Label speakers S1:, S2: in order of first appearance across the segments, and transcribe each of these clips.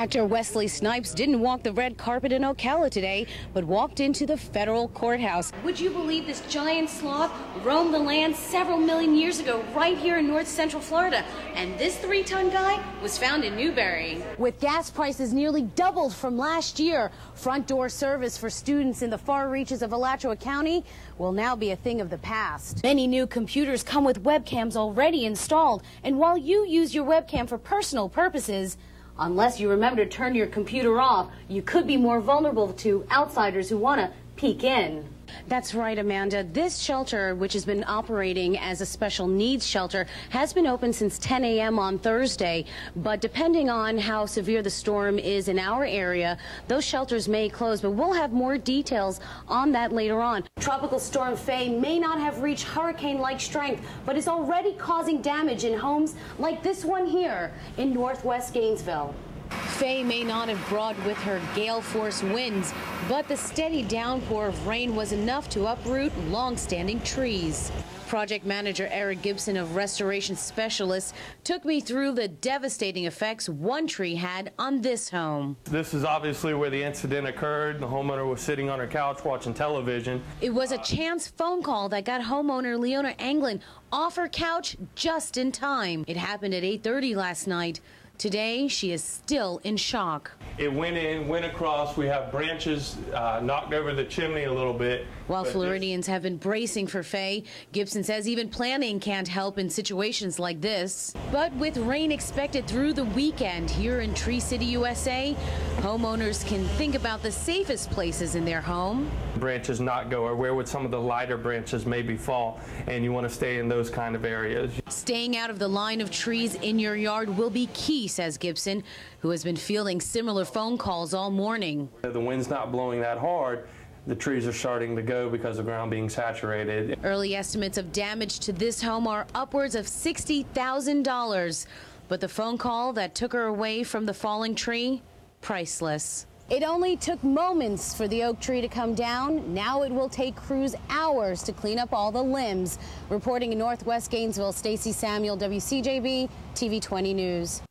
S1: Actor Wesley Snipes didn't walk the red carpet in Ocala today, but walked into the federal courthouse. Would you believe this giant sloth roamed the land several million years ago right here in north central Florida? And this 3-ton guy was found in Newberry. With gas prices nearly doubled from last year, front door service for students in the far reaches of Alachua County will now be a thing of the past. Many new computers come with webcams already installed, and while you use your webcam for personal purposes, unless you remember to turn your computer off, you could be more vulnerable to outsiders who want to peek in. That's right, Amanda. This shelter, which has been operating as a special needs shelter, has been open since 10 a.m. on Thursday. But depending on how severe the storm is in our area, those shelters may close. But we'll have more details on that later on. Tropical Storm Faye may not have reached hurricane-like strength, but is already causing damage in homes like this one here in northwest Gainesville. Faye may not have brought with her gale-force winds, but the steady downpour of rain was enough to uproot long-standing trees. Project manager Eric Gibson of Restoration Specialists took me through the devastating effects one tree had on this home.
S2: This is obviously where the incident occurred. The homeowner was sitting on her couch watching television.
S1: It was a chance phone call that got homeowner Leona Anglin off her couch just in time. It happened at 8:30 last night. Today, she is still in shock.
S2: It went in, went across. We have branches knocked over the chimney a little bit.
S1: While Floridians have been bracing for Faye, Gibson says even planning can't help in situations like this. But with rain expected through the weekend here in Tree City, USA, homeowners can think about the safest places in their home.
S2: Branches not go, or where would some of the lighter branches maybe fall, and you want to stay in those kind of areas.
S1: Staying out of the line of trees in your yard will be key, says Gibson, who has been fielding similar phone calls all morning.
S2: The wind's not blowing that hard. The trees are starting to go because of the ground being saturated.
S1: Early estimates of damage to this home are upwards of $60,000. But the phone call that took her away from the falling tree, priceless. It only took moments for the oak tree to come down. Now it will take crews hours to clean up all the limbs. Reporting in northwest Gainesville, Stacey Samuel, WCJB, TV 20 News.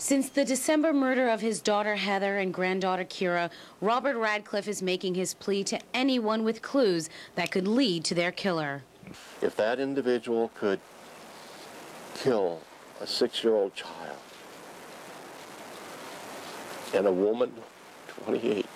S1: Since the December murder of his daughter Heather and granddaughter Kira, Robert Radcliffe is making his plea to anyone with clues that could lead to their killer.
S3: If that individual could kill a 6-year-old child and a woman, 28,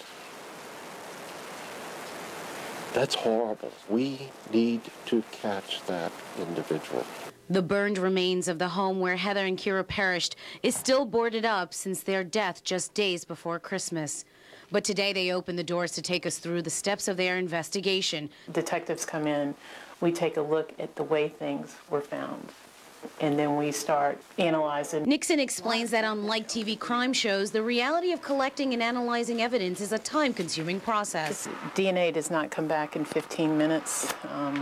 S3: that's horrible. We need to catch that individual.
S1: The burned remains of the home where Heather and Kira perished is still boarded up since their death just days before Christmas. But today they opened the doors to take us through the steps of their investigation.
S4: Detectives come in, we take a look at the way things were found, and then we start analyzing.
S1: Nixon explains that unlike TV crime shows, the reality of collecting and analyzing evidence is a time-consuming process.
S4: DNA does not come back in 15 minutes.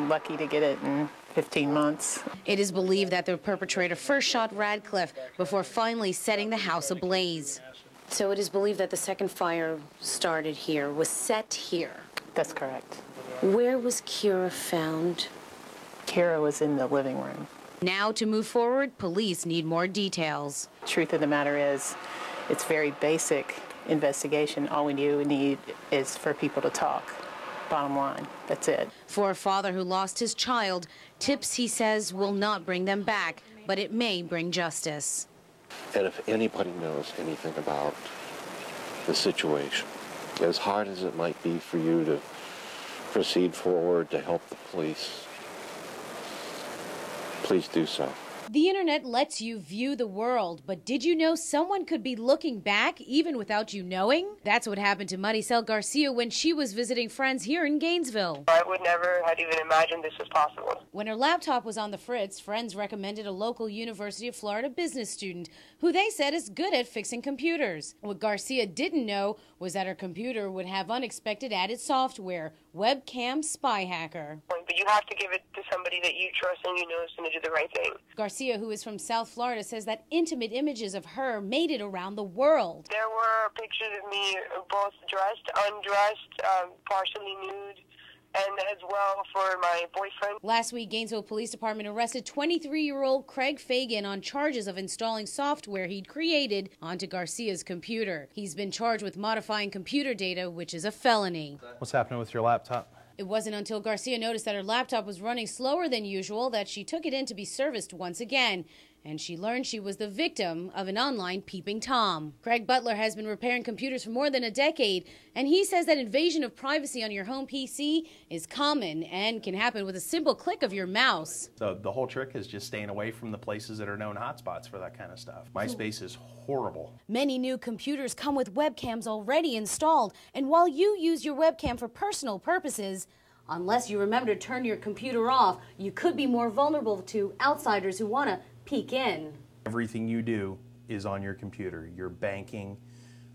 S4: Lucky to get it in 15 months.
S1: It is believed that the perpetrator first shot Radcliffe before finally setting the house ablaze. So it is believed that the second fire started here, was set here.
S4: That's correct.
S1: Where was Kira found?
S4: Kira was in the living room.
S1: Now to move forward, police need more details.
S4: Truth of the matter is, it's very basic investigation. All we need is for people to talk. Bottom line, that's it.
S1: For a father who lost his child, tips, he says, will not bring them back, but it may bring justice.
S3: And if anybody knows anything about the situation, as hard as it might be for you to proceed forward to help the police, please do so.
S1: The internet lets you view the world, but did you know someone could be looking back even without you knowing? That's what happened to Maricel Garcia when she was visiting friends here in Gainesville.
S5: I would never have even imagined this was possible.
S1: When her laptop was on the fritz, friends recommended a local University of Florida business student who they said is good at fixing computers. What Garcia didn't know was that her computer would have unexpected added software, Webcam Spy Hacker.
S5: But you have to give it to somebody that you trust and you know is going to do the right thing.
S1: Garcia, who is from South Florida, says that intimate images of her made it around the world.
S5: There were pictures of me both dressed, undressed, partially nude, and as well for my boyfriend.
S1: Last week, Gainesville Police Department arrested 23-year-old Craig Fagan on charges of installing software he'd created onto Garcia's computer. He's been charged with modifying computer data, which is a felony.
S6: What's happening with your laptop?
S1: It wasn't until Garcia noticed that her laptop was running slower than usual that she took it in to be serviced once again, and she learned she was the victim of an online peeping Tom. Craig Butler has been repairing computers for more than a decade, and he says that invasion of privacy on your home PC is common and can happen with a simple click of your mouse.
S6: So the whole trick is just staying away from the places that are known hotspots for that kind of stuff. MySpace is horrible.
S1: Many new computers come with webcams already installed, and while you use your webcam for personal purposes, unless you remember to turn your computer off, you could be more vulnerable to outsiders who want to peek in.
S6: Everything you do is on your computer. Your banking,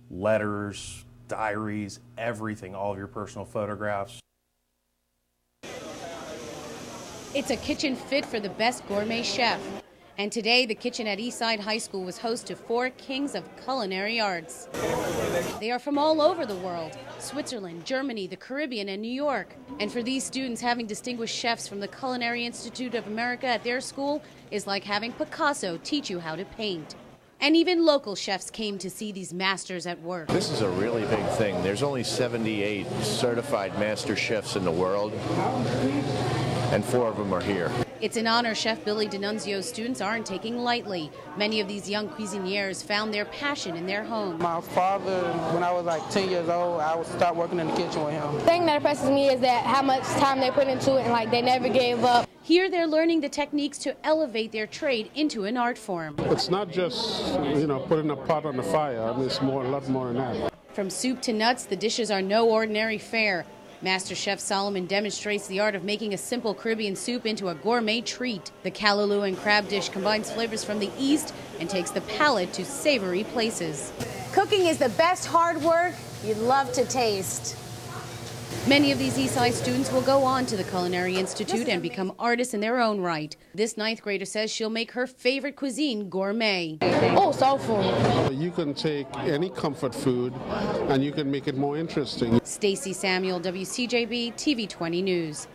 S6: letters, diaries, everything, all of your personal photographs.
S1: It's a kitchen fit for the best gourmet chef. And today, the kitchen at Eastside High School was host to 4 kings of culinary arts. They are from all over the world: Switzerland, Germany, the Caribbean, and New York. And for these students, having distinguished chefs from the Culinary Institute of America at their school is like having Picasso teach you how to paint. And even local chefs came to see these masters at work.
S7: This is a really big thing. There's only 78 certified master chefs in the world, and 4 of them are here.
S1: It's an honor Chef Billy D'Annunzio's students aren't taking lightly. Many of these young cuisiniers found their passion in their home.
S8: My father, when I was like 10 years old, I would start working in the kitchen with him.
S9: The thing that impresses me is that how much time they put into it, and like they never gave up.
S1: Here they're learning the techniques to elevate their trade into an art form.
S10: It's not just, putting a pot on the fire. I mean, it's a lot more than that.
S1: From soup to nuts, the dishes are no ordinary fare. Master Chef Solomon demonstrates the art of making a simple Caribbean soup into a gourmet treat. The callaloo and crab dish combines flavors from the East and takes the palate to savory places. Cooking is the best hard work you'd love to taste. Many of these Eastside students will go on to the Culinary Institute and become artists in their own right. This 9th grader says she'll make her favorite cuisine gourmet.
S9: Oh, soulful.
S10: You can take any comfort food and you can make it more interesting.
S1: Stacey Samuel, WCJB TV 20 News.